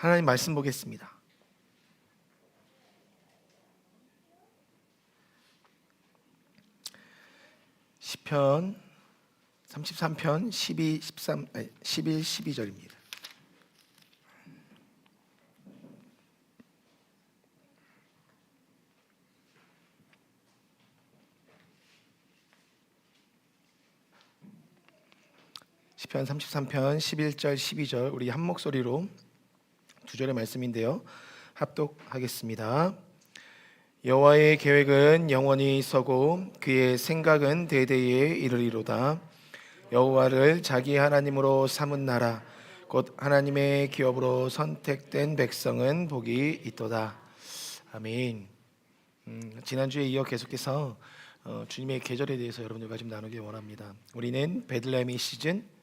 하나님 말씀 보겠습니다. 시편 33편 12, 13, 11, 12절입니다. 시편 33편 11절 12절 우리 한 목소리로 두 절의 말씀인데요, 합독하겠습니다. 여호와의 계획은 영원히 서고 그의 생각은 대대에 이르리로다. 여호와를 자기 하나님으로 삼은 나라 곧 하나님의 기업으로 선택된 백성은 복이 있도다. 아멘. 지난주에 이어 계속해서 주님의 계절에 대해서 여러분들과 좀 나누기 원합니다. 우리는 베들레헴의 시즌,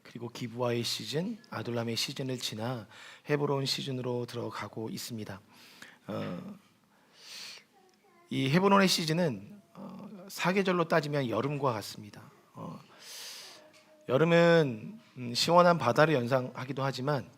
그리고 기브아의 시즌, 아둘람의 시즌을 지나 헤브론 시즌으로 들어가고 있습니다. 이 헤브론의 시즌은 사계절로 따지면 여름과 같습니다. 여름은 시원한 바다를 연상하기도 하지만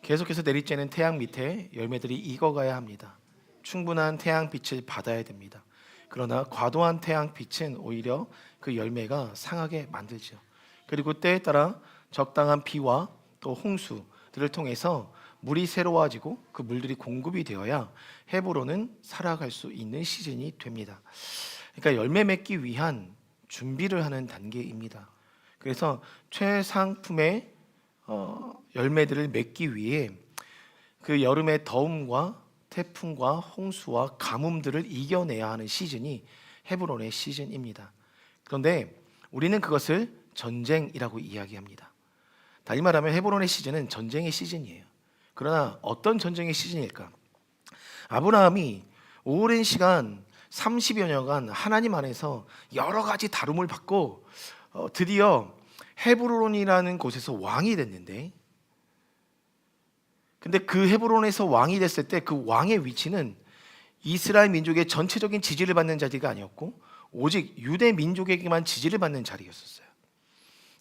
계속해서 내리쬐는 태양 밑에 열매들이 익어가야 합니다. 충분한 태양빛을 받아야 됩니다. 그러나 과도한 태양빛은 오히려 그 열매가 상하게 만들죠. 그리고 때에 따라 적당한 비와 또 홍수들을 통해서 물이 새로워지고 그 물들이 공급이 되어야 헤브론은 살아갈 수 있는 시즌이 됩니다. 그러니까 열매 맺기 위한 준비를 하는 단계입니다. 그래서 최상품의 열매들을 맺기 위해 그 여름의 더움과 태풍과 홍수와 가뭄들을 이겨내야 하는 시즌이 헤브론의 시즌입니다. 그런데 우리는 그것을 전쟁이라고 이야기합니다. 달리 말하면 헤브론의 시즌은 전쟁의 시즌이에요. 그러나 어떤 전쟁의 시즌일까? 아브라함이 오랜 시간 30여 년간 하나님 안에서 여러 가지 다름을 받고 드디어 헤브론이라는 곳에서 왕이 됐는데, 근데 그 헤브론에서 왕이 됐을 때 그 왕의 위치는 이스라엘 민족의 전체적인 지지를 받는 자리가 아니었고 오직 유대 민족에게만 지지를 받는 자리였었어요.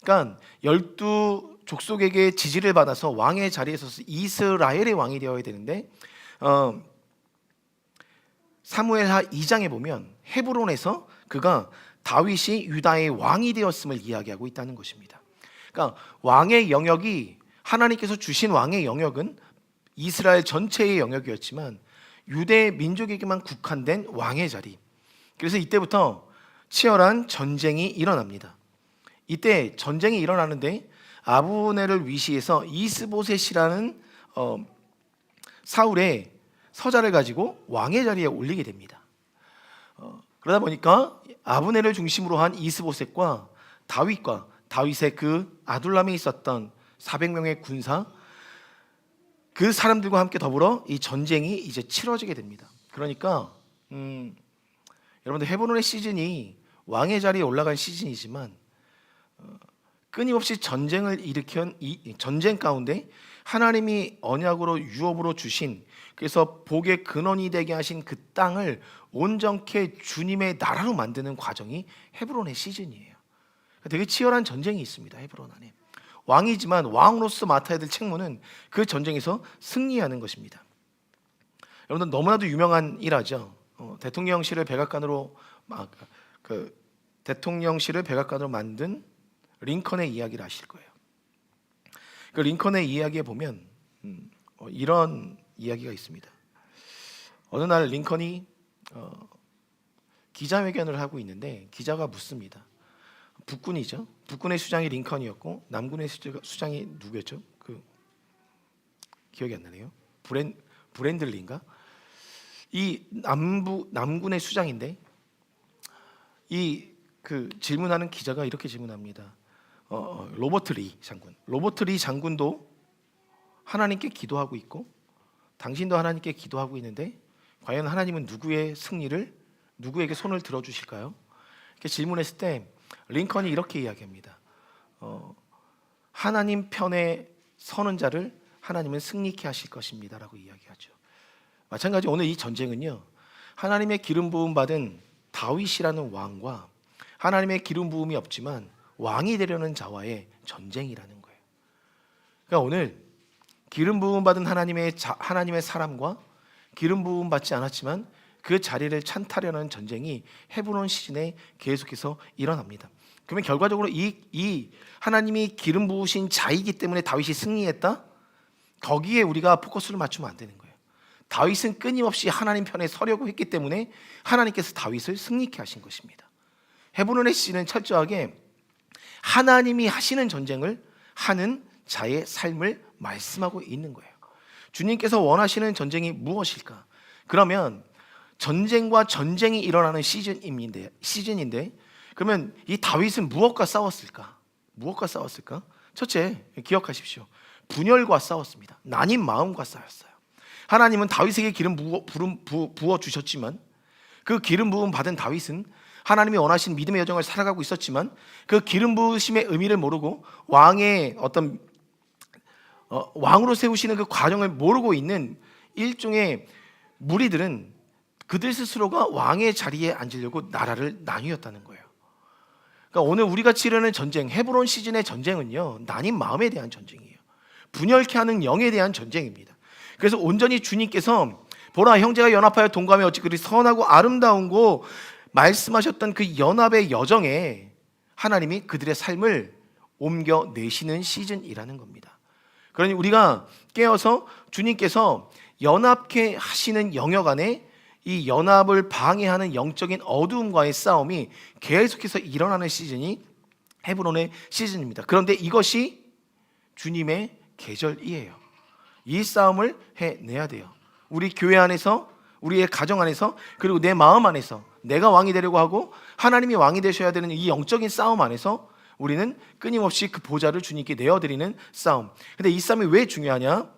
그러니까 12족속에게 지지를 받아서 왕의 자리에 서서 이스라엘의 왕이 되어야 되는데 사무엘하 2장에 보면 헤브론에서 그가 다윗이 유다의 왕이 되었음을 이야기하고 있다는 것입니다. 그러니까 왕의 영역이, 하나님께서 주신 왕의 영역은 이스라엘 전체의 영역이었지만 유대 민족에게만 국한된 왕의 자리. 그래서 이때부터 치열한 전쟁이 일어납니다. 이때 전쟁이 일어나는데 아브넬을 위시해서 이스보셋이라는 사울의 서자를 가지고 왕의 자리에 올리게 됩니다. 그러다 보니까 아브넬을 중심으로 한 이스보셋과 다윗과 다윗의 그 아둘람에 있었던 400명의 군사, 그 사람들과 함께 더불어 이 전쟁이 이제 치러지게 됩니다. 그러니까 여러분들 헤브론의 시즌이 왕의 자리에 올라간 시즌이지만 끊임없이 전쟁을 일으킨 이 전쟁 가운데 하나님이 언약으로 유업으로 주신, 그래서 복의 근원이 되게 하신 그 땅을 온전케 주님의 나라로 만드는 과정이 헤브론의 시즌이에요. 되게 치열한 전쟁이 있습니다. 헤브론 안에 왕이지만 왕으로서 맡아야 될 책무는 그 전쟁에서 승리하는 것입니다. 여러분들 너무나도 유명한 일화죠. 대통령실을 백악관으로 만든 링컨의 이야기를 아실 거예요. 그 링컨의 이야기에 보면 이런 이야기가 있습니다. 어느 날 링컨이 기자회견을 하고 있는데 기자가 묻습니다. 북군이죠. 북군의 수장이 링컨이었고 남군의 수장이 누구였죠? 기억이 안 나네요. 브랜들리인가? 이 남군의 수장인데 그 질문하는 기자가 이렇게 질문합니다. 로버트 리 장군도 하나님께 기도하고 있고 당신도 하나님께 기도하고 있는데 과연 하나님은 누구의 승리를, 누구에게 손을 들어주실까요? 이렇게 질문했을 때 링컨이 이렇게 이야기합니다. 하나님 편에 서는 자를 하나님은 승리케 하실 것입니다 라고 이야기하죠. 마찬가지 오늘 이 전쟁은요, 하나님의 기름 부음 받은 다윗이라는 왕과 하나님의 기름 부음이 없지만 왕이 되려는 자와의 전쟁이라는 거예요. 그러니까 오늘 기름 부음 받은 하나님의 사람과 기름 부음 받지 않았지만 그 자리를 찬탈하려는 전쟁이 헤브론 시즌에 계속해서 일어납니다. 그러면 결과적으로 이 하나님이 기름 부으신 자이기 때문에 다윗이 승리했다? 거기에 우리가 포커스를 맞추면 안 되는 거예요. 다윗은 끊임없이 하나님 편에 서려고 했기 때문에 하나님께서 다윗을 승리케 하신 것입니다. 헤브론의 시즌은 철저하게 하나님이 하시는 전쟁을 하는 자의 삶을 말씀하고 있는 거예요. 주님께서 원하시는 전쟁이 무엇일까? 그러면 전쟁과 전쟁이 일어나는 시즌인데 그러면 이 다윗은 무엇과 싸웠을까? 첫째, 기억하십시오. 분열과 싸웠습니다. 나뉜 마음과 싸웠어요. 하나님은 다윗에게 기름 부어 주셨지만 그 기름 부음 받은 다윗은 하나님이 원하신 믿음의 여정을 살아가고 있었지만 그 기름 부으심의 의미를 모르고 왕의 어떤 왕으로 세우시는 그 과정을 모르고 있는 일종의 무리들은 그들 스스로가 왕의 자리에 앉으려고 나라를 나뉘었다는 거예요. 그러니까 오늘 우리가 치르는 전쟁, 헤브론 시즌의 전쟁은요, 나뉜 마음에 대한 전쟁이에요. 분열케 하는 영에 대한 전쟁입니다. 그래서 온전히 주님께서 보라 형제가 연합하여 동감해 어찌 그리 선하고 아름다운고 말씀하셨던 그 연합의 여정에 하나님이 그들의 삶을 옮겨내시는 시즌이라는 겁니다. 그러니 우리가 깨어서 주님께서 연합케 하시는 영역 안에 이 연합을 방해하는 영적인 어두움과의 싸움이 계속해서 일어나는 시즌이 헤브론의 시즌입니다. 그런데 이것이 주님의 계절이에요. 이 싸움을 해내야 돼요. 우리 교회 안에서, 우리의 가정 안에서, 그리고 내 마음 안에서 내가 왕이 되려고 하고 하나님이 왕이 되셔야 되는 이 영적인 싸움 안에서 우리는 끊임없이 그 보좌를 주님께 내어드리는 싸움. 근데 이 싸움이 왜 중요하냐?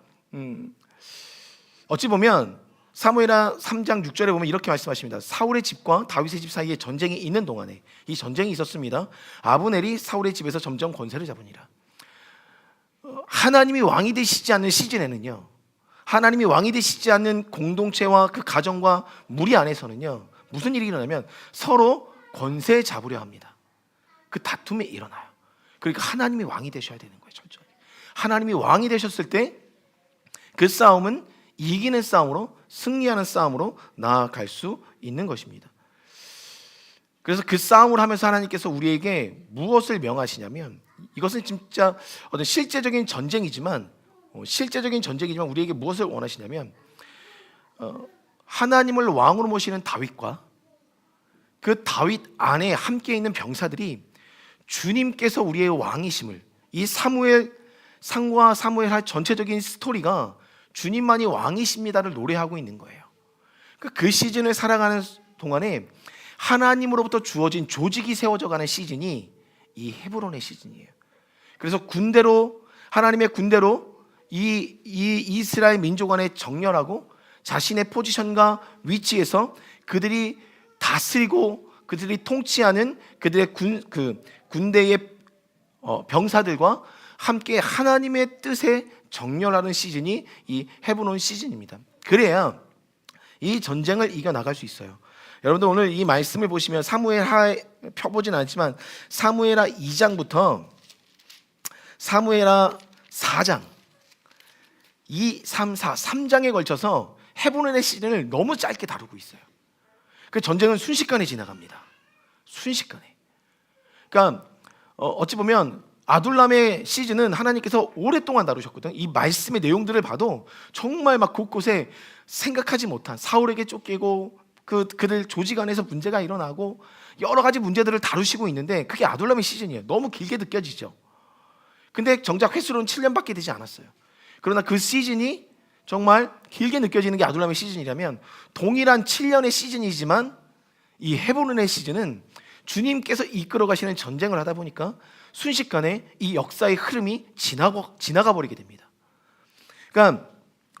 어찌 보면 사무엘하 3장 6절에 보면 이렇게 말씀하십니다. 사울의 집과 다윗의 집 사이에 전쟁이 있는 동안에 이 전쟁이 있었습니다. 아브넬이 사울의 집에서 점점 권세를 잡으니라. 하나님이 왕이 되시지 않는 시즌에는요, 하나님이 왕이 되시지 않는 공동체와 그 가정과 무리 안에서는요, 무슨 일이 일어나면 서로 권세 잡으려 합니다. 그 다툼이 일어나요. 그러니까 하나님이 왕이 되셔야 되는 거예요. 철저히 하나님이 왕이 되셨을 때 그 싸움은 이기는 싸움으로, 승리하는 싸움으로 나아갈 수 있는 것입니다. 그래서 그 싸움을 하면서 하나님께서 우리에게 무엇을 명하시냐면, 이것은 진짜 어떤 실제적인 전쟁이지만 우리에게 무엇을 원하시냐면 하나님을 왕으로 모시는 다윗과 그 다윗 안에 함께 있는 병사들이 주님께서 우리의 왕이심을, 이 상과 사무엘하 전체적인 스토리가 주님만이 왕이십니다를 노래하고 있는 거예요. 그 시즌을 살아가는 동안에 하나님으로부터 주어진 조직이 세워져가는 시즌이 이 헤브론의 시즌이에요. 그래서 하나님의 군대로 이 이스라엘 민족 안에 정렬하고 자신의 포지션과 위치에서 그들이 다스리고 그들이 통치하는 그들의 군대의 병사들과 함께 하나님의 뜻에 정렬하는 시즌이 이 헤브론 시즌입니다. 그래야 이 전쟁을 이겨나갈 수 있어요. 여러분들 오늘 이 말씀을 보시면 사무엘하 펴보진 않지만 사무엘하 2장부터 사무엘하 4장 2, 3, 4, 3장에 걸쳐서 헤브론의 시즌을 너무 짧게 다루고 있어요. 그 전쟁은 순식간에 지나갑니다. 순식간에. 그러니까 어찌 보면 아둘람의 시즌은 하나님께서 오랫동안 다루셨거든. 이 말씀의 내용들을 봐도 정말 막 곳곳에 생각하지 못한, 사울에게 쫓기고 그들 조직 안에서 문제가 일어나고 여러 가지 문제들을 다루시고 있는데 그게 아둘람의 시즌이에요. 너무 길게 느껴지죠. 근데 정작 횟수로는 7년밖에 되지 않았어요. 그러나 그 시즌이 정말 길게 느껴지는 게 아둘람의 시즌이라면 동일한 7년의 시즌이지만 이 헤브론의 시즌은 주님께서 이끌어 가시는 전쟁을 하다 보니까 순식간에 이 역사의 흐름이 지나가 버리게 됩니다. 그러니까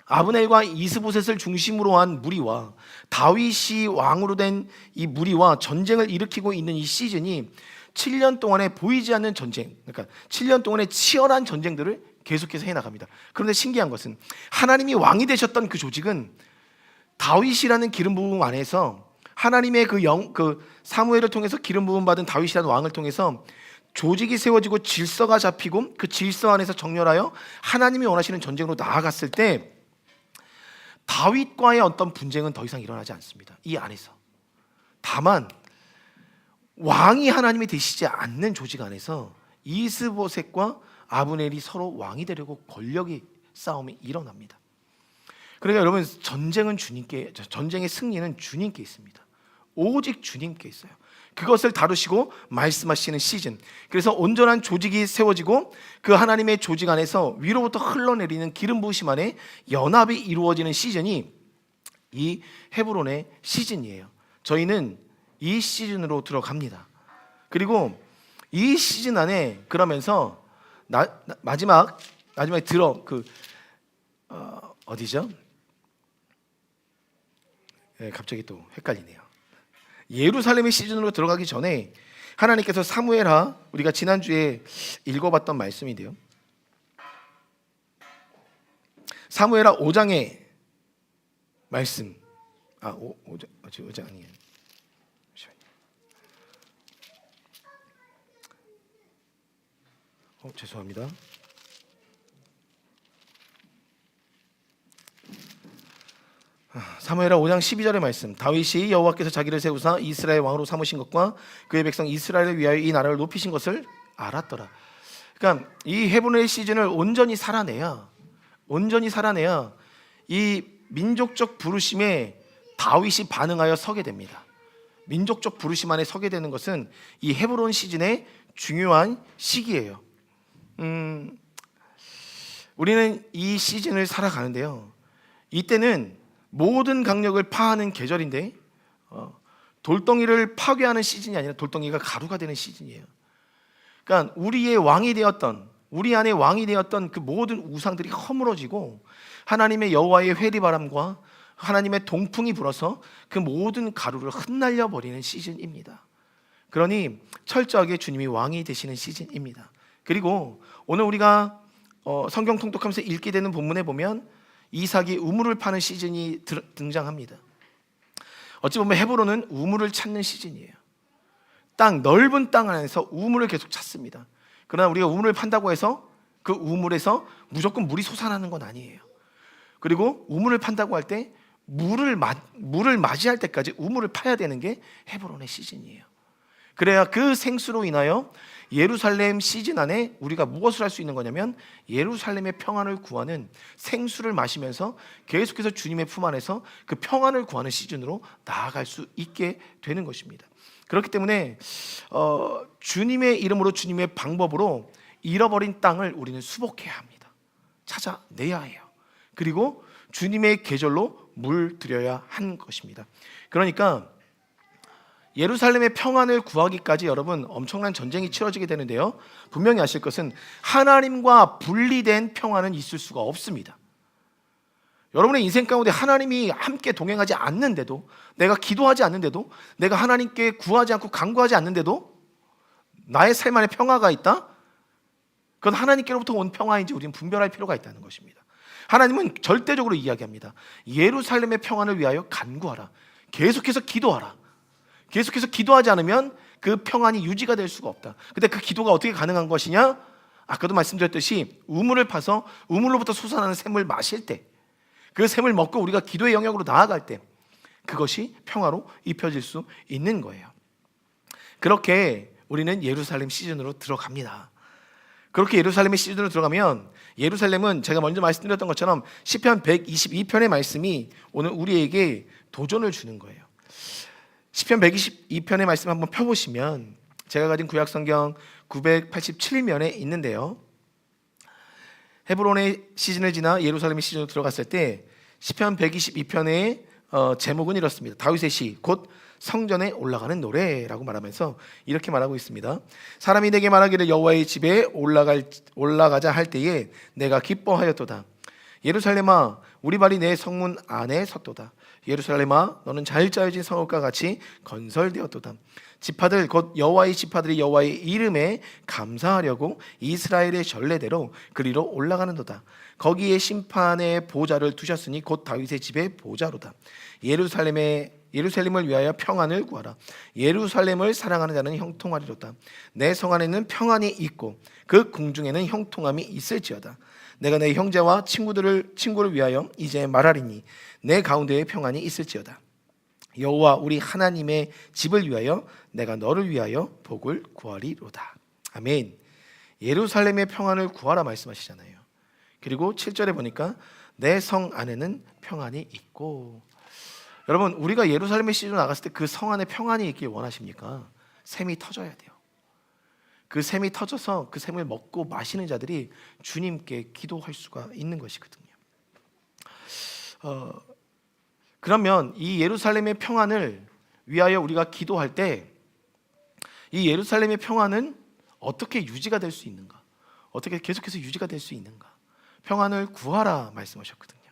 아브넬과 이스보셋을 중심으로 한 무리와 다윗이 왕으로 된 이 무리와 전쟁을 일으키고 있는 이 시즌이 7년 동안에 보이지 않는 전쟁, 그러니까 7년 동안의 치열한 전쟁들을 계속해서 해나갑니다. 그런데 신기한 것은 하나님이 왕이 되셨던 그 조직은 다윗이라는 기름 부음 안에서 하나님의 그 사무엘을 통해서 기름 부음 받은 다윗이라는 왕을 통해서 조직이 세워지고 질서가 잡히고 그 질서 안에서 정렬하여 하나님이 원하시는 전쟁으로 나아갔을 때 다윗과의 어떤 분쟁은 더 이상 일어나지 않습니다. 이 안에서. 다만 왕이 하나님이 되시지 않는 조직 안에서 이스보셋과 아브넬이 서로 왕이 되려고 권력의 싸움이 일어납니다. 그러니까 여러분, 전쟁의 승리는 주님께 있습니다. 오직 주님께 있어요. 그것을 다루시고 말씀하시는 시즌. 그래서 온전한 조직이 세워지고 그 하나님의 조직 안에서 위로부터 흘러내리는 기름 부으심 안에 연합이 이루어지는 시즌이 이 헤브론의 시즌이에요. 저희는 이 시즌으로 들어갑니다. 그리고 이 시즌 안에 그러면서 마지막에 어디죠? 갑자기 또 헷갈리네요. 예루살렘의 시즌으로 들어가기 전에 하나님께서 사무엘하, 우리가 지난주에 읽어봤던 말씀인데요, 사무엘하 5장의 말씀, 5장 아니에요. 죄송합니다. 사무엘하 5장 12절의 말씀. 다윗이 여호와께서 자기를 세우사 이스라엘 왕으로 삼으신 것과 그의 백성 이스라엘을 위하여 이 나라를 높이신 것을 알았더라. 그러니까 이 헤브론의 시즌을 온전히 살아내야 이 민족적 부르심에 다윗이 반응하여 서게 됩니다. 민족적 부르심 안에 서게 되는 것은 이 헤브론 시즌의 중요한 시기예요. 우리는 이 시즌을 살아가는데요, 이때는 모든 강력을 파하는 계절인데 돌덩이를 파괴하는 시즌이 아니라 돌덩이가 가루가 되는 시즌이에요. 그러니까 우리 안에 왕이 되었던 그 모든 우상들이 허물어지고 하나님의 여호와의 회리바람과 하나님의 동풍이 불어서 그 모든 가루를 흩날려 버리는 시즌입니다. 그러니 철저하게 주님이 왕이 되시는 시즌입니다. 그리고 오늘 우리가 성경 통독하면서 읽게 되는 본문에 보면 이삭이 우물을 파는 시즌이 등장합니다. 어찌 보면 헤브론은 우물을 찾는 시즌이에요. 넓은 땅 안에서 우물을 계속 찾습니다. 그러나 우리가 우물을 판다고 해서 그 우물에서 무조건 물이 솟아나는 건 아니에요. 그리고 우물을 판다고 할 때 물을 맞이할 때까지 우물을 파야 되는 게 헤브론의 시즌이에요. 그래야 그 생수로 인하여 예루살렘 시즌 안에 우리가 무엇을 할 수 있는 거냐면 예루살렘의 평안을 구하는, 생수를 마시면서 계속해서 주님의 품 안에서 그 평안을 구하는 시즌으로 나아갈 수 있게 되는 것입니다. 그렇기 때문에 주님의 이름으로, 주님의 방법으로 잃어버린 땅을 우리는 수복해야 합니다. 찾아내야 해요. 그리고 주님의 계절로 물들여야 한 것입니다. 그러니까 예루살렘의 평안을 구하기까지 여러분 엄청난 전쟁이 치러지게 되는데요, 분명히 아실 것은 하나님과 분리된 평안은 있을 수가 없습니다. 여러분의 인생 가운데 하나님이 함께 동행하지 않는데도, 내가 기도하지 않는데도, 내가 하나님께 구하지 않고 간구하지 않는데도 나의 삶 안에 평화가 있다? 그건 하나님께로부터 온 평화인지 우리는 분별할 필요가 있다는 것입니다. 하나님은 절대적으로 이야기합니다. 예루살렘의 평안을 위하여 간구하라. 계속해서 기도하라. 계속해서 기도하지 않으면 그 평안이 유지가 될 수가 없다. 근데 그 기도가 어떻게 가능한 것이냐? 아까도 말씀드렸듯이 우물을 파서 우물로부터 솟아나는 샘을 마실 때, 그 샘을 먹고 우리가 기도의 영역으로 나아갈 때 그것이 평화로 입혀질 수 있는 거예요. 그렇게 우리는 예루살렘 시즌으로 들어갑니다. 그렇게 예루살렘의 시즌으로 들어가면, 예루살렘은 제가 먼저 말씀드렸던 것처럼 시편 122편의 말씀이 오늘 우리에게 도전을 주는 거예요. 시편 122편의 말씀 한번 펴보시면, 제가 가진 구약성경 987면에 있는데요, 헤브론의 시즌을 지나 예루살렘의 시즌으로 들어갔을 때 시편 122편의 제목은 이렇습니다. 다윗의 시, 곧 성전에 올라가는 노래라고 말하면서 이렇게 말하고 있습니다. 사람이 내게 말하기를 여호와의 집에 올라가자 할 때에 내가 기뻐하였도다. 예루살렘아, 우리 발이 내 성문 안에 섰도다. 예루살렘아, 너는 잘 짜여진 성읍과 같이 건설되었도다. 지파들 곧 여호와의 지파들이 여호와의 이름에 감사하려고 이스라엘의 전례대로 그리로 올라가는도다. 거기에 심판의 보좌를 두셨으니 곧 다윗의 집의 보좌로다. 예루살렘을 위하여 평안을 구하라. 예루살렘을 사랑하는 자는 형통하리로다. 내 성 안에는 평안이 있고 그 궁중에는 형통함이 있을지어다. 내가 내 형제와 친구를 위하여 이제 말하리니 내 가운데에 평안이 있을지어다. 여호와 우리 하나님의 집을 위하여 내가 너를 위하여 복을 구하리로다. 아멘. 예루살렘의 평안을 구하라 말씀하시잖아요. 그리고 7절에 보니까 내 성 안에는 평안이 있고. 여러분, 우리가 예루살렘에 시즌 나갔을 때 그 성 안에 평안이 있길 원하십니까? 샘이 터져야 돼요. 그 샘이 터져서 그 샘을 먹고 마시는 자들이 주님께 기도할 수가 있는 것이거든요. 그러면 이 예루살렘의 평안을 위하여 우리가 기도할 때 이 예루살렘의 평안은 어떻게 유지가 될 수 있는가? 어떻게 계속해서 유지가 될 수 있는가? 평안을 구하라 말씀하셨거든요.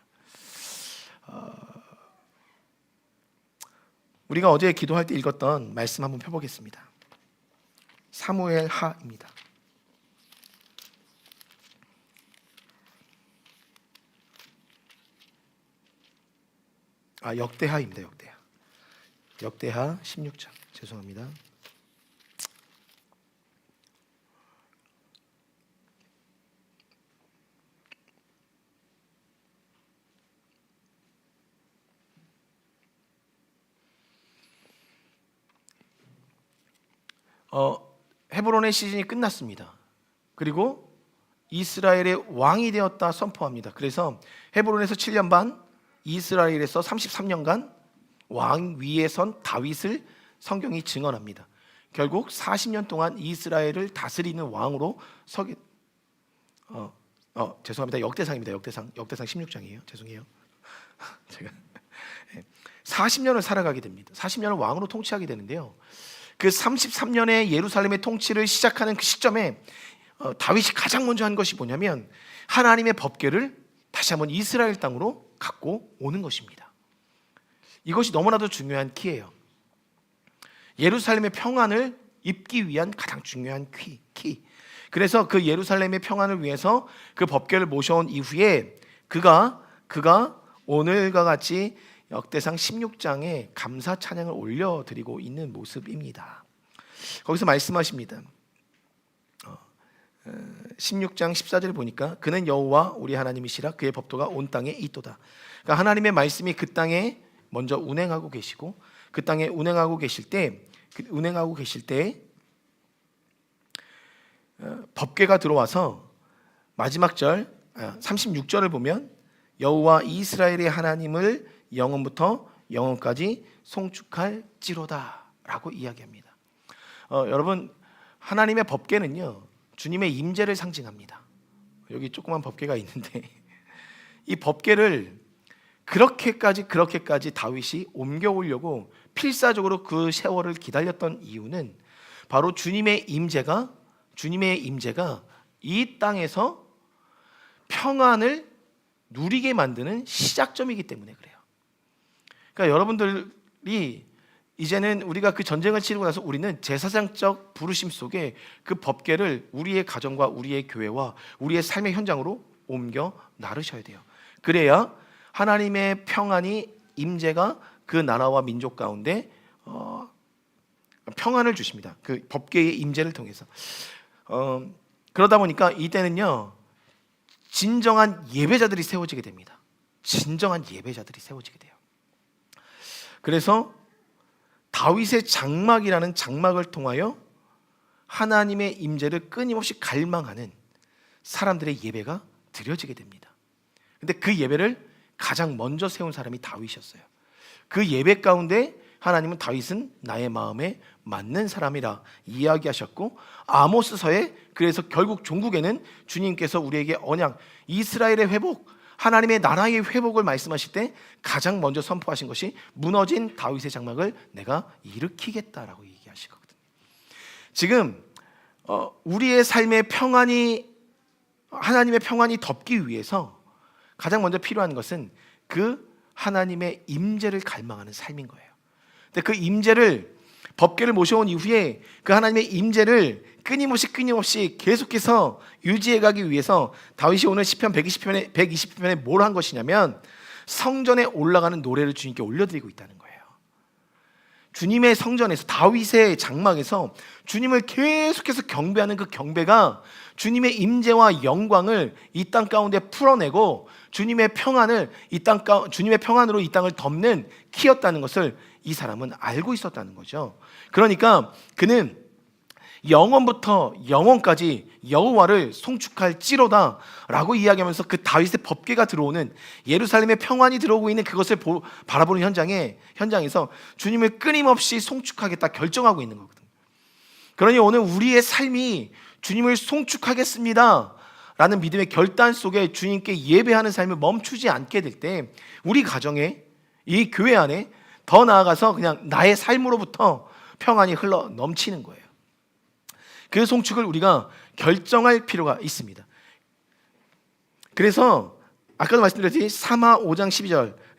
우리가 어제 기도할 때 읽었던 말씀 한번 펴보겠습니다. 사무엘 하입니다. 역대하입니다. 역대하 16장. 죄송합니다. 헤브론의 시즌이 끝났습니다. 그리고 이스라엘의 왕이 되었다 선포합니다. 그래서 헤브론에서 7년 반, 이스라엘에서 33년간 왕 위에 선 다윗을 성경이 증언합니다. 결국 40년 동안 이스라엘을 다스리는 왕으로 서게. 죄송합니다. 역대상입니다. 역대상 16장이에요. 죄송해요. 제가 40년을 살아가게 됩니다. 40년을 왕으로 통치하게 되는데요. 그 33년의 예루살렘의 통치를 시작하는 그 시점에 다윗이 가장 먼저 한 것이 뭐냐면 하나님의 법궤를 다시 한번 이스라엘 땅으로 갖고 오는 것입니다. 이것이 너무나도 중요한 키예요. 예루살렘의 평안을 입기 위한 가장 중요한 키. 그래서 그 예루살렘의 평안을 위해서 그 법궤를 모셔온 이후에 그가 오늘과 같이 역대상 16장에 감사 찬양을 올려드리고 있는 모습입니다. 거기서 말씀하십니다. 16장 14절을 보니까 그는 여호와 우리 하나님이시라 그의 법도가 온 땅에 있도다. 그러니까 하나님의 말씀이 그 땅에 먼저 운행하고 계시고 그 땅에 운행하고 계실 때 법궤가 들어와서 마지막 절 36절을 보면 여호와 이스라엘의 하나님을 영원부터 영원까지 송축할지로다 라고 이야기합니다. 여러분, 하나님의 법궤는요 주님의 임재를 상징합니다. 여기 조그만 법궤가 있는데 이 법궤를 그렇게까지 다윗이 옮겨오려고 필사적으로 그 세월을 기다렸던 이유는 바로 주님의 임재가 이 땅에서 평안을 누리게 만드는 시작점이기 때문에 그래요. 그러니까 여러분들이 이제는 우리가 그 전쟁을 치르고 나서 우리는 제사장적 부르심 속에 그 법궤를 우리의 가정과 우리의 교회와 우리의 삶의 현장으로 옮겨 나르셔야 돼요. 그래야 하나님의 평안이 임재가 그 나라와 민족 가운데 평안을 주십니다. 그 법궤의 임재를 통해서. 그러다 보니까 이때는요 진정한 예배자들이 세워지게 됩니다. 진정한 예배자들이 세워지게 돼요. 그래서 다윗의 장막이라는 장막을 통하여 하나님의 임재를 끊임없이 갈망하는 사람들의 예배가 드려지게 됩니다. 근데 그 예배를 가장 먼저 세운 사람이 다윗이었어요. 그 예배 가운데 하나님은 다윗은 나의 마음에 맞는 사람이라 이야기하셨고 아모스서에 그래서 결국 종국에는 주님께서 우리에게 언약, 이스라엘의 회복, 하나님의 나라의 회복을 말씀하실 때 가장 먼저 선포하신 것이 무너진 다윗의 장막을 내가 일으키겠다라고 얘기하시거든요. 지금 우리의 삶의 평안이 하나님의 평안이 덮기 위해서 가장 먼저 필요한 것은 그 하나님의 임재를 갈망하는 삶인 거예요. 근데 그 임재를 법궤를 모셔온 이후에 그 하나님의 임재를 끊임없이 계속해서 유지해가기 위해서 다윗이 오늘 시편 120편에 뭘 한 것이냐면 성전에 올라가는 노래를 주님께 올려드리고 있다는 거예요. 주님의 성전에서, 다윗의 장막에서 주님을 계속해서 경배하는 그 경배가 주님의 임재와 영광을 이 땅 가운데 풀어내고 주님의 평안을 주님의 평안으로 이 땅을 덮는 키였다는 것을 이 사람은 알고 있었다는 거죠. 그러니까 그는 영원부터 영원까지 여호와를 송축할지로다 라고 이야기하면서 그 다윗의 법궤가 들어오는, 예루살렘의 평안이 들어오고 있는 그것을 바라보는 현장에서 주님을 끊임없이 송축하겠다 결정하고 있는 거거든요. 그러니 오늘 우리의 삶이 주님을 송축하겠습니다 라는 믿음의 결단 속에 주님께 예배하는 삶을 멈추지 않게 될 때 우리 가정에, 이 교회 안에, 더 나아가서 그냥 나의 삶으로부터 평안이 흘러 넘치는 거예요. 그 송축을 우리가 결정할 필요가 있습니다. 그래서 아까도 말씀드렸듯이 사마 5장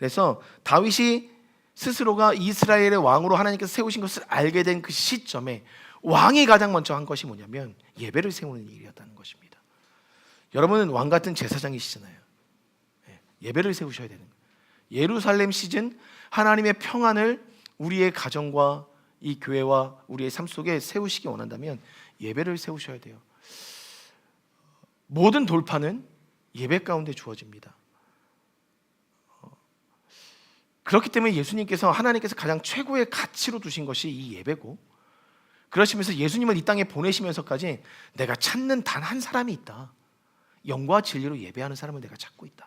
12절에서 다윗이 스스로가 이스라엘의 왕으로 하나님께서 세우신 것을 알게 된 그 시점에 왕이 가장 먼저 한 것이 뭐냐면 예배를 세우는 일이었다는 것입니다. 여러분은 왕 같은 제사장이시잖아요. 예배를 세우셔야 되는 거예요. 예루살렘 시즌, 하나님의 평안을 우리의 가정과 이 교회와 우리의 삶 속에 세우시기 원한다면 예배를 세우셔야 돼요. 모든 돌파는 예배 가운데 주어집니다. 그렇기 때문에 예수님께서, 하나님께서 가장 최고의 가치로 두신 것이 이 예배고, 그러시면서 예수님을 이 땅에 보내시면서까지 내가 찾는 단 한 사람이 있다. 영과 진리로 예배하는 사람을 내가 찾고 있다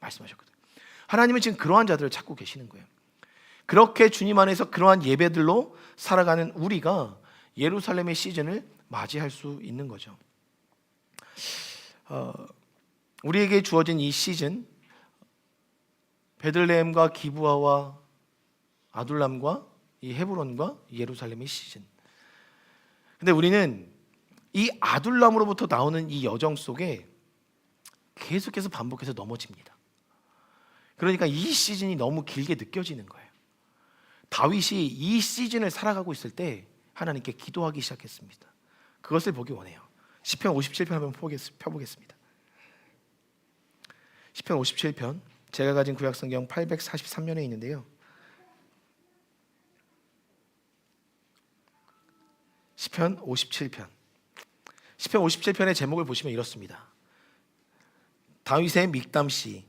말씀하셨거든요. 하나님은 지금 그러한 자들을 찾고 계시는 거예요. 그렇게 주님 안에서 그러한 예배들로 살아가는 우리가 예루살렘의 시즌을 맞이할 수 있는 거죠. 우리에게 주어진 이 시즌, 베들레헴과 기브아와 아둘람과 이 헤브론과 예루살렘의 시즌. 근데 우리는 이 아둘람으로부터 나오는 이 여정 속에 계속해서 반복해서 넘어집니다. 그러니까 이 시즌이 너무 길게 느껴지는 거예요. 다윗이 이 시즌을 살아가고 있을 때 하나님께 기도하기 시작했습니다. 그것을 보기 원해요. 시편 57편 한번 펴보겠습니다. 시편 57편, 제가 가진 구약성경 843면에 있는데요. 시편 57편. 시편 57편의 제목을 보시면 이렇습니다. 다윗의 믹담시,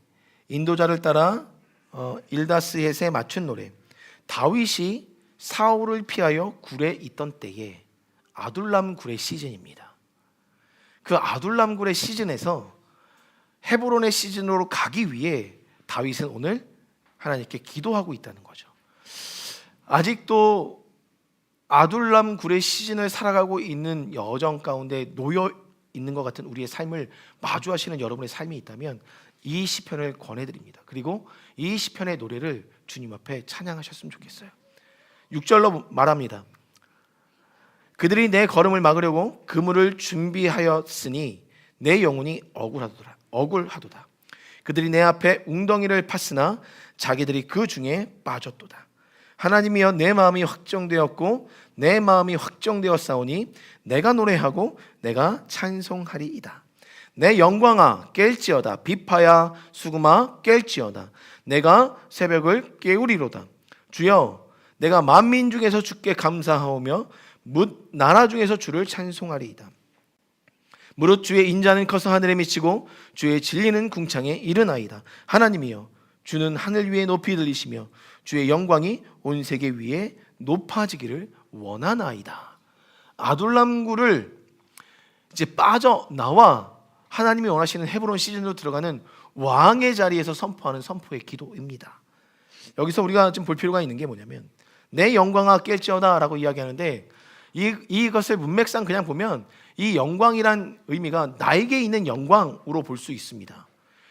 인도자를 따라 일다스헷에 맞춘 노래. 다윗이 사울을 피하여 굴에 있던 때에, 아둘람 굴의 시즌입니다. 그 아둘람 굴의 시즌에서 헤브론의 시즌으로 가기 위해 다윗은 오늘 하나님께 기도하고 있다는 거죠. 아직도 아둘람 굴의 시즌을 살아가고 있는 여정 가운데 놓여 있는 것 같은 우리의 삶을 마주하시는 여러분의 삶이 있다면 이 시편을 권해드립니다. 그리고 이 시편의 노래를 주님 앞에 찬양하셨으면 좋겠어요. 6절로 말합니다. 그들이 내 걸음을 막으려고 그물을 준비하였으니 내 영혼이 억울하도다. 그들이 내 앞에 웅덩이를 팠으나 자기들이 그 중에 빠졌도다. 하나님이여, 내 마음이 확정되었고 내 마음이 확정되었사오니 내가 노래하고 내가 찬송하리이다. 내 영광아 깰지어다. 비파야 수금아 깰지어다. 내가 새벽을 깨우리로다. 주여, 내가 만민 중에서 주께 감사하오며 뭇 나라 중에서 주를 찬송하리이다. 무릇 주의 인자는 커서 하늘에 미치고 주의 진리는 궁창에 이르나이다. 하나님이여, 주는 하늘 위에 높이 들리시며 주의 영광이 온 세계 위에 높아지기를 원하나이다. 아둘람굴을 이제 빠져나와 하나님이 원하시는 헤브론 시즌으로 들어가는 왕의 자리에서 선포하는 선포의 기도입니다. 여기서 우리가 좀 볼 필요가 있는 게 뭐냐면, 내 영광아 깰지어다 라고 이야기하는데, 이것을 문맥상 그냥 보면 이 영광이란 의미가 나에게 있는 영광으로 볼 수 있습니다.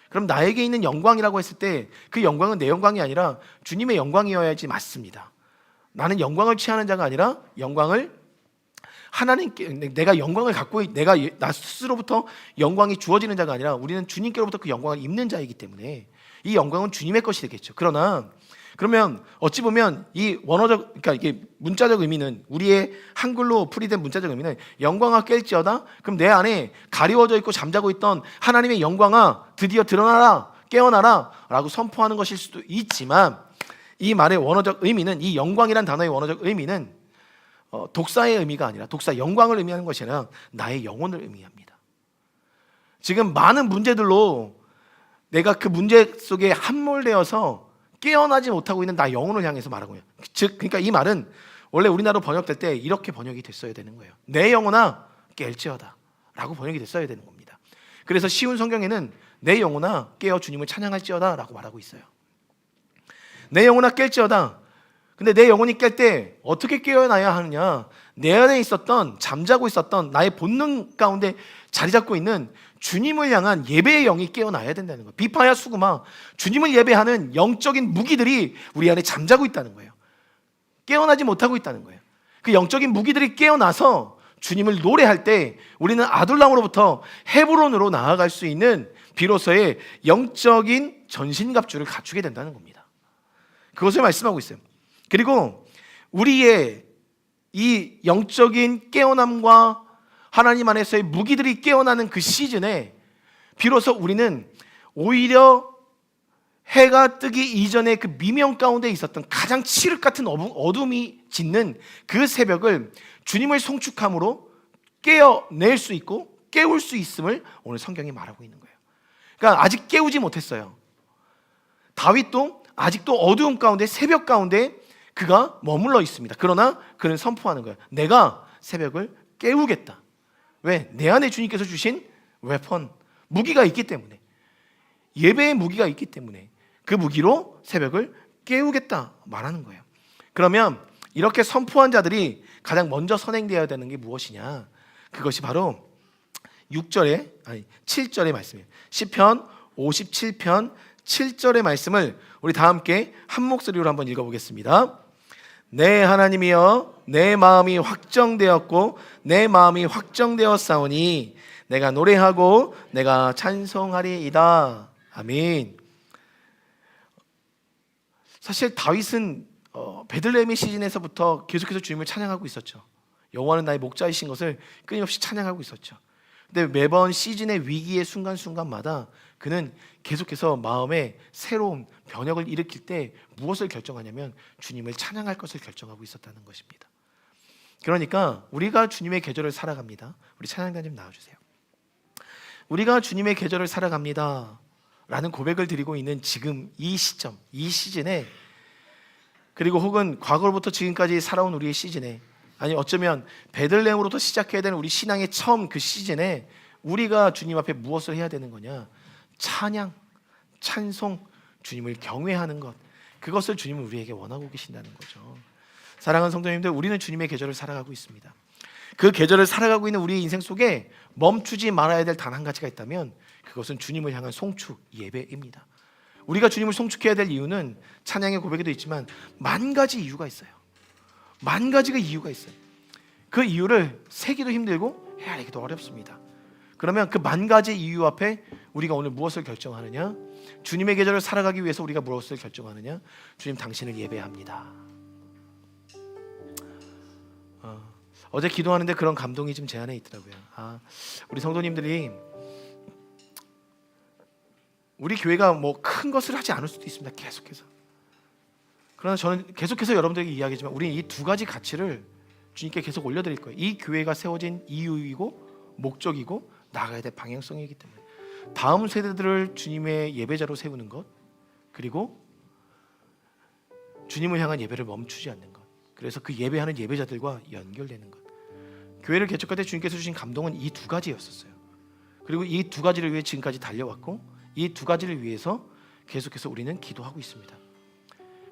그럼 나에게 있는 영광이라고 했을 때 그 영광은 내 영광이 아니라 주님의 영광이어야지 맞습니다. 나는 영광을 취하는 자가 아니라 영광을 하나님께, 내가 영광을 갖고 내가 나 스스로부터 영광이 주어지는 자가 아니라 우리는 주님께로부터 그 영광을 입는 자이기 때문에 이 영광은 주님의 것이 되겠죠. 그러면 어찌 보면 이 원어적, 그러니까 이게 문자적 의미는, 우리의 한글로 풀이된 문자적 의미는 영광아 깰지어다. 그럼 내 안에 가리워져 있고 잠자고 있던 하나님의 영광아 드디어 드러나라, 깨어나라 라고 선포하는 것일 수도 있지만, 이 말의 원어적 의미는, 이 영광이란 단어의 원어적 의미는 독사의 의미가 아니라, 독사 영광을 의미하는 것이 아니라 나의 영혼을 의미합니다. 지금 많은 문제들로 내가 그 문제 속에 함몰되어서 깨어나지 못하고 있는 나 영혼을 향해서 말하고 있어요. 즉, 그러니까 이 말은 원래 우리나라로 번역될 때 이렇게 번역이 됐어야 되는 거예요. 내 영혼아 깰지어다 라고 번역이 됐어야 되는 겁니다. 그래서 쉬운 성경에는 내 영혼아 깨어 주님을 찬양할지어다 라고 말하고 있어요. 내 영혼아 깰지어다. 근데 내 영혼이 깰 때 어떻게 깨어나야 하느냐? 내 안에 있었던, 잠자고 있었던 나의 본능 가운데 자리 잡고 있는 주님을 향한 예배의 영이 깨어나야 된다는 거예요. 비파야 수구마, 주님을 예배하는 영적인 무기들이 우리 안에 잠자고 있다는 거예요. 깨어나지 못하고 있다는 거예요. 그 영적인 무기들이 깨어나서 주님을 노래할 때 우리는 아둘람으로부터 헤브론으로 나아갈 수 있는 비로소의 영적인 전신갑주를 갖추게 된다는 겁니다. 그것을 말씀하고 있어요. 그리고 우리의 이 영적인 깨어남과 하나님 안에서의 무기들이 깨어나는 그 시즌에 비로소 우리는 오히려 해가 뜨기 이전에 그 미명 가운데 있었던 가장 칠흑 같은 어둠이 짓는 그 새벽을 주님을 송축함으로 깨어낼 수 있고 깨울 수 있음을 오늘 성경이 말하고 있는 거예요. 그러니까 아직 깨우지 못했어요. 다윗도 아직도 어두움 가운데, 새벽 가운데 그가 머물러 있습니다. 그러나 그는 선포하는 거예요. 내가 새벽을 깨우겠다. 왜? 내 안에 주님께서 주신 웨폰, 무기가 있기 때문에, 예배의 무기가 있기 때문에 그 무기로 새벽을 깨우겠다 말하는 거예요. 그러면 이렇게 선포한 자들이 가장 먼저 선행되어야 되는 게 무엇이냐? 그것이 바로 7절의 말씀이에요. 시편 57편 7절의 말씀을 우리 다 함께 한 목소리로 한번 읽어보겠습니다. 내 하나님이여, 내 마음이 확정되었고 내 마음이 확정되었사오니 내가 노래하고 내가 찬송하리이다. 아멘. 사실 다윗은 베들레헴의 시즌에서부터 계속해서 주님을 찬양하고 있었죠. 여호와는 나의 목자이신 것을 끊임없이 찬양하고 있었죠. 근데 매번 시즌의 위기의 순간순간마다 그는 계속해서 마음에 새로운 변혁을 일으킬 때 무엇을 결정하냐면 주님을 찬양할 것을 결정하고 있었다는 것입니다. 그러니까 우리가 주님의 계절을 살아갑니다. 우리 찬양단 좀 나와주세요. 우리가 주님의 계절을 살아갑니다 라는 고백을 드리고 있는 지금 이 시점, 이 시즌에, 그리고 혹은 과거로부터 지금까지 살아온 우리의 시즌에, 아니 어쩌면 베들레헴으로부터 시작해야 되는 우리 신앙의 처음 그 시즌에 우리가 주님 앞에 무엇을 해야 되는 거냐? 찬양, 찬송, 주님을 경외하는 것, 그것을 주님은 우리에게 원하고 계신다는 거죠. 사랑하는 성도님들, 우리는 주님의 계절을 살아가고 있습니다. 그 계절을 살아가고 있는 우리의 인생 속에 멈추지 말아야 될 단 한 가지가 있다면 그것은 주님을 향한 송축, 예배입니다. 우리가 주님을 송축해야 될 이유는 찬양의 고백에도 있지만 만 가지 이유가 있어요. 만 가지가 이유가 있어요. 그 이유를 세기도 힘들고 헤아리기도 어렵습니다. 그러면 그 만 가지 이유 앞에 우리가 오늘 무엇을 결정하느냐? 주님의 계절을 살아가기 위해서 우리가 무엇을 결정하느냐? 주님 당신을 예배합니다. 어제 기도하는데 그런 감동이 좀 제 안에 있더라고요. 우리 성도님들이, 우리 교회가 뭐 큰 것을 하지 않을 수도 있습니다. 계속해서. 그러나 저는 계속해서 여러분들에게 이야기하지만 우리는 이 두 가지 가치를 주님께 계속 올려드릴 거예요. 이 교회가 세워진 이유이고 목적이고 나아가야 될 방향성이기 때문에 다음 세대들을 주님의 예배자로 세우는 것, 그리고 주님을 향한 예배를 멈추지 않는 것, 그래서 그 예배하는 예배자들과 연결되는 것. 교회를 개척할 때 주님께서 주신 감동은 이 두 가지였었어요. 그리고 이 두 가지를 위해 지금까지 달려왔고 이 두 가지를 위해서 계속해서 우리는 기도하고 있습니다.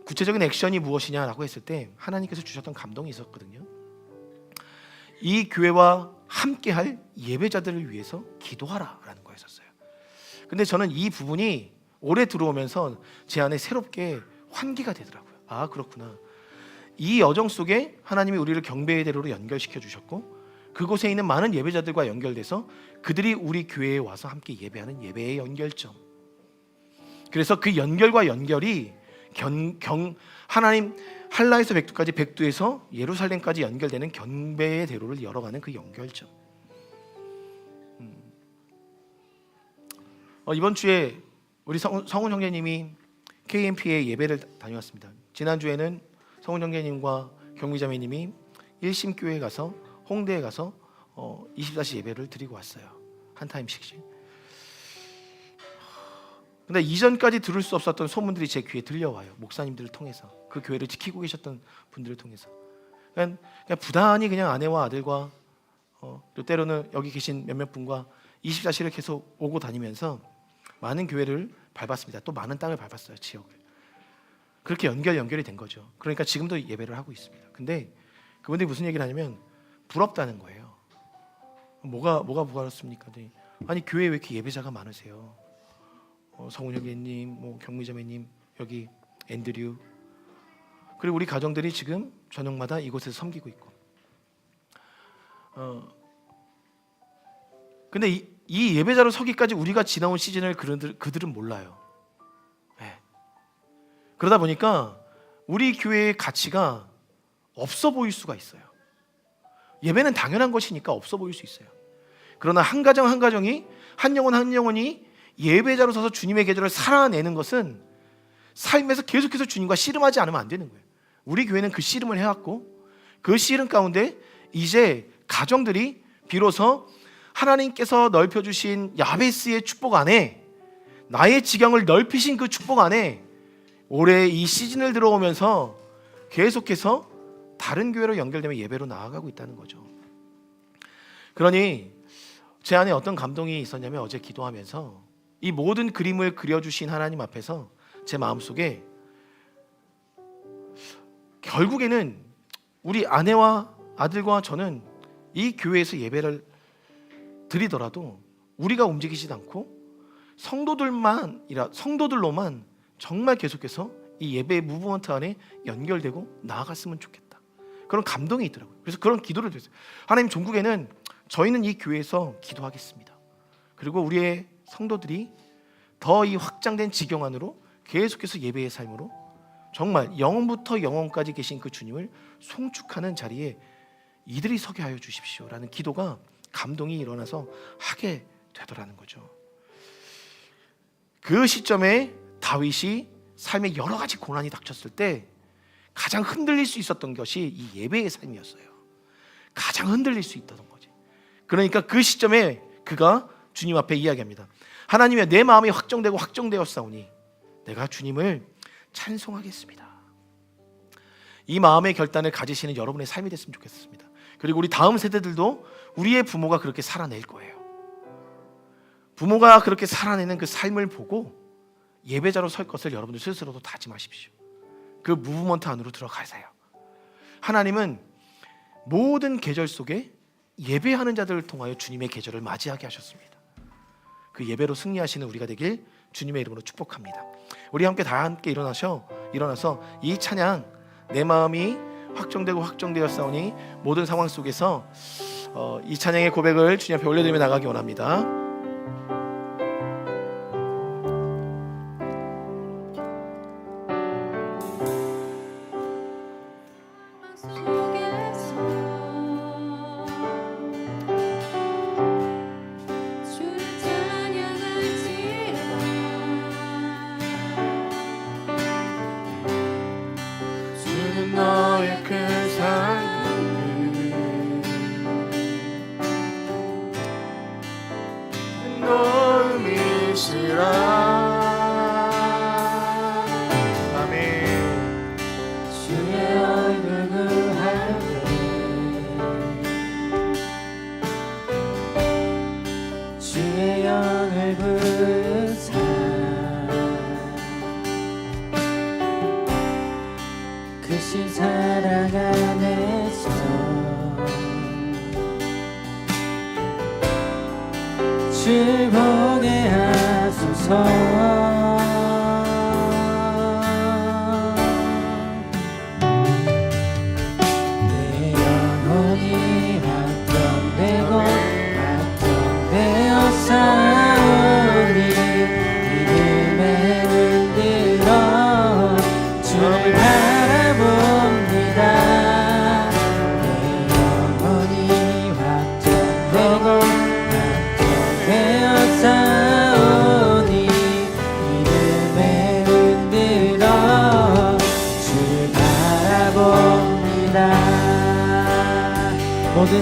구체적인 액션이 무엇이냐라고 했을 때 하나님께서 주셨던 감동이 있었거든요. 이 교회와 함께할 예배자들을 위해서 기도하라라는 거였었어요. 근데 저는 이 부분이 올해 들어오면서 제 안에 새롭게 환기가 되더라고요. 그렇구나. 이 여정 속에 하나님이 우리를 경배의 대로로 연결시켜 주셨고 그곳에 있는 많은 예배자들과 연결돼서 그들이 우리 교회에 와서 함께 예배하는 예배의 연결점. 그래서 그 연결과 연결이 하나님 할라에서 백두까지, 백두에서 예루살렘까지 연결되는 경배의 대로를 열어가는 그 연결점. 이번 주에 우리 성훈 형제님이 KMP에 예배를 다녀왔습니다. 지난주에는 성훈 형제님과 경미자매님이 일심교회에 가서 홍대에 가서 24시 예배를 드리고 왔어요. 한 타임씩씩. 근데 이전까지 들을 수 없었던 소문들이 제 귀에 들려와요. 목사님들을 통해서, 그 교회를 지키고 계셨던 분들을 통해서. 그냥 부단히 그냥 아내와 아들과 또 때로는 여기 계신 몇몇 분과 24시를 계속 오고 다니면서 많은 교회를 밟았습니다. 또 많은 땅을 밟았어요, 지역을. 그렇게 연결이 된 거죠. 그러니까 지금도 예배를 하고 있습니다. 근데 그분들이 무슨 얘기를 하냐면 부럽다는 거예요. 뭐가 부럽습니까? 아니 교회에 왜 이렇게 예배자가 많으세요? 성훈 형제님, 뭐 경미자매님, 여기 앤드류, 그리고 우리 가정들이 지금 저녁마다 이곳에서 섬기고 있고. 근데 이 예배자로 서기까지 우리가 지나온 시즌을 그들은 몰라요. 네. 그러다 보니까 우리 교회의 가치가 없어 보일 수가 있어요. 예배는 당연한 것이니까 없어 보일 수 있어요. 그러나 한 가정 한 가정이, 한 영혼 한 영혼이 예배자로 서서 주님의 계절을 살아내는 것은 삶에서 계속해서 주님과 씨름하지 않으면 안 되는 거예요. 우리 교회는 그 씨름을 해왔고, 그 씨름 가운데 이제 가정들이 비로소 하나님께서 넓혀주신 야베스의 축복 안에, 나의 지경을 넓히신 그 축복 안에 올해 이 시즌을 들어오면서 계속해서 다른 교회로 연결되며 예배로 나아가고 있다는 거죠. 그러니 제 안에 어떤 감동이 있었냐면, 어제 기도하면서 이 모든 그림을 그려주신 하나님 앞에서 제 마음속에 결국에는 우리 아내와 아들과 저는 이 교회에서 예배를 드리더라도 우리가 움직이지 않고 성도들로만 정말 계속해서 이 예배의 무브먼트 안에 연결되고 나아갔으면 좋겠다, 그런 감동이 있더라고요. 그래서 그런 기도를 드렸어요. 하나님, 종국에는 저희는 이 교회에서 기도하겠습니다. 그리고 우리의 성도들이 더 이 확장된 지경 안으로 계속해서 예배의 삶으로 정말 영원부터 영원까지 계신 그 주님을 송축하는 자리에 이들이 서게 하여 주십시오라는 기도가, 감동이 일어나서 하게 되더라는 거죠. 그 시점에 다윗이 삶에 여러 가지 고난이 닥쳤을 때 가장 흔들릴 수 있었던 것이 이 예배의 삶이었어요. 가장 흔들릴 수 있던 거지. 그러니까 그 시점에 그가 주님 앞에 이야기합니다. 하나님이여, 내 마음이 확정되었사오니 내가 주님을 찬송하겠습니다. 이 마음의 결단을 가지시는 여러분의 삶이 됐으면 좋겠습니다. 그리고 우리 다음 세대들도 우리의 부모가 그렇게 살아낼 거예요. 부모가 그렇게 살아내는 그 삶을 보고 예배자로 설 것을 여러분들 스스로도 다짐하십시오. 그 무브먼트 안으로 들어가세요. 하나님은 모든 계절 속에 예배하는 자들을 통하여 주님의 계절을 맞이하게 하셨습니다. 그 예배로 승리하시는 우리가 되길 주님의 이름으로 축복합니다. 우리 다 함께 일어나서 이 찬양, 내 마음이 확정되었사오니, 모든 상황 속에서 이 찬양의 고백을 주님 앞에 올려드리며 나가기 원합니다. 너의 그 삶을 너음이시라. 아멘. 주의 얼굴 구하네, 주의 영을 부사 크신 사랑 안에서 주 보게 하소서. 내 영혼이 확정되고 확정되어 싸우니 믿음에 흔들어 주를 바라봅니다. 내 영혼이 확정되고 확정되어 싸우니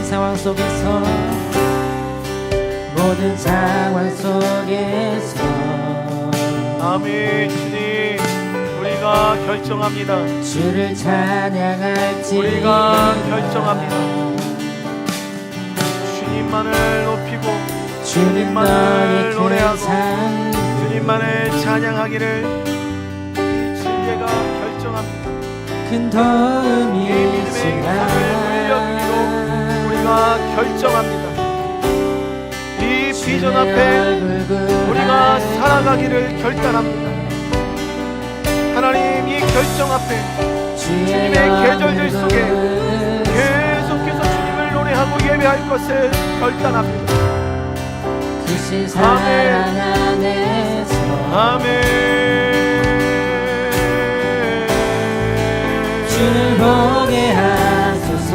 상황 속에서 모든 상황 속에서 아멘. 주님, 우리가 결정합니다. 주를 찬양할지 우리가 결정합니다. 주님만을 높이고 주님만을 노래하고 주님만을 찬양하기를 주님가 결정합니다. 큰 도움이 이 믿음의 삶을 물려드리고 우리가 결정합니다. 이 비전 앞에 우리가 살아가기를 결단합니다. 하나님, 이 결정 앞에 주님의 계절들 속에 계속해서 주님을 노래하고 예배할 것을 결단합니다. 그 세상 안에서 아멘. 주를 보게 하소서.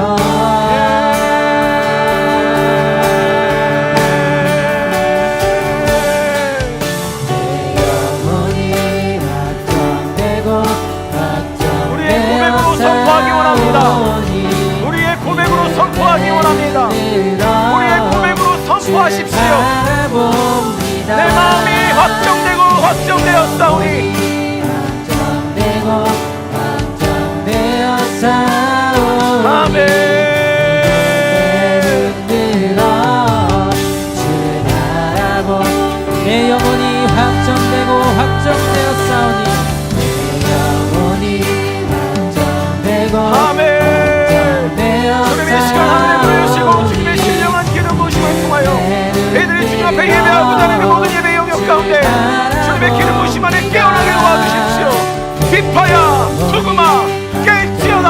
우리의 고백으로 선포하기 원합니다. 우리의 고백으로 선포하십시오. 내 마음이 확정되고 확정되었사오니 아멘. 내 영혼이 확정되고 확정되었사오니 아멘. 주님의 시간 하늘에 보여주시고 주님의 신령한 기름 부으심을 통하여 애들이 주님 앞에 예배하고 다니는 그 모든 예배 영역 가운데 주님의 기름 부으심 안에 깨어나게 도와주십시오. 비파야 소금아 깨지어라.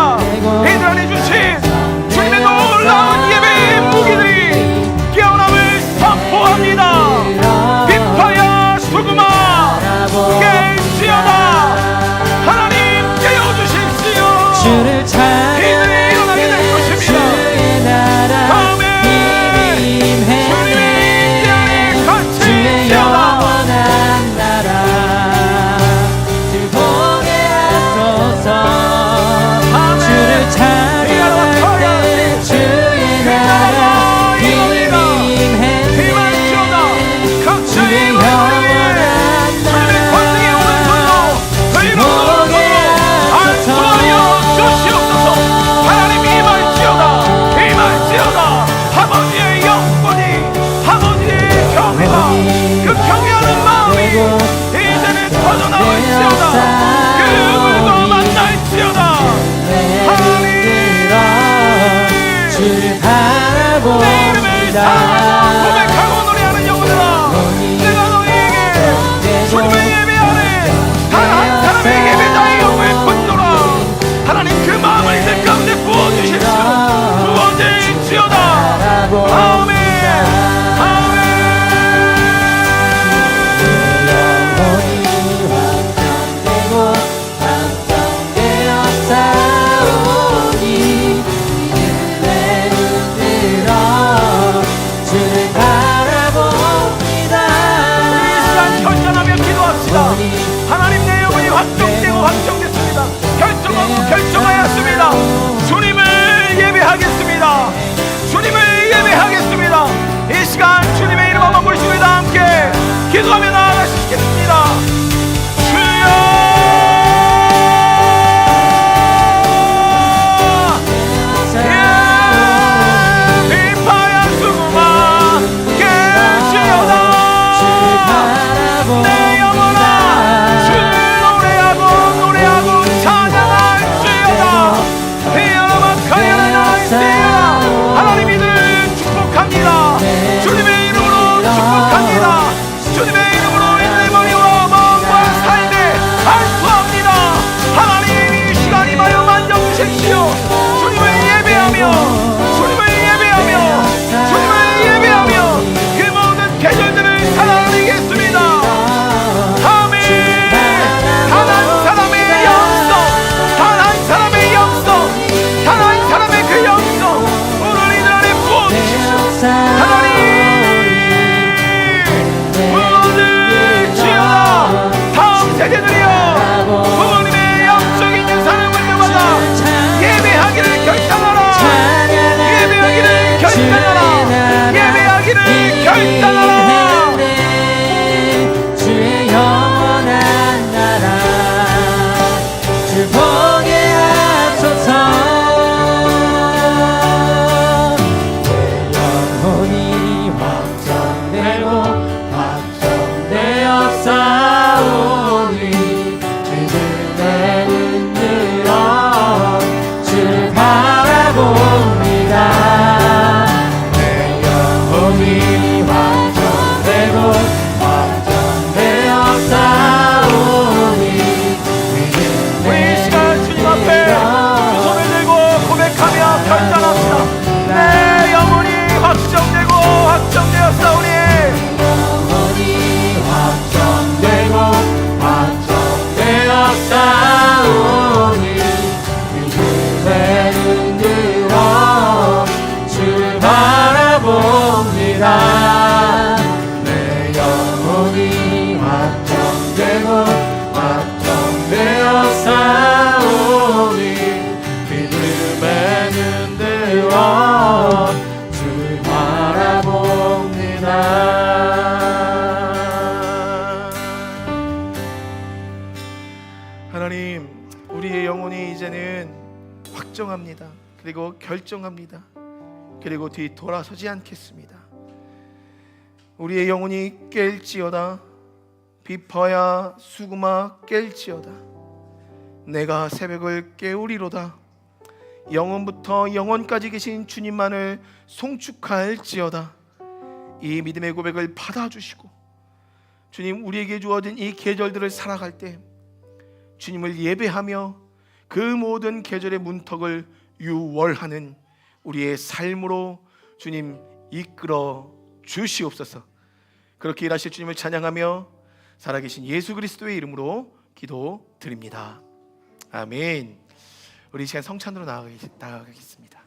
애들 안에 주신 주님의 놀라운 예배의 무기들이 깨어남을 선포합니다. 비파야 소금아 깨지어라. 하나님 깨어주십시오. 주를 찬양해 주의 나라 임해 주의 영원한 나라 들보게 하소서. 하나님, 우리의 영혼이 이제는 확정합니다. 그리고 결정합니다. 그리고 뒤돌아서지 않겠습니다. 우리의 영혼이 깰지어다. 비퍼야 수구마 깰지어다. 내가 새벽을 깨우리로다. 영원부터 영원까지 계신 주님만을 송축할지어다. 이 믿음의 고백을 받아주시고 주님, 우리에게 주어진 이 계절들을 살아갈 때 주님을 예배하며 그 모든 계절의 문턱을 유월하는 우리의 삶으로 주님 이끌어 주시옵소서. 그렇게 일하실 주님을 찬양하며 살아계신 예수 그리스도의 이름으로 기도드립니다. 아멘. 우리 이 시간 성찬으로 나아가겠습니다.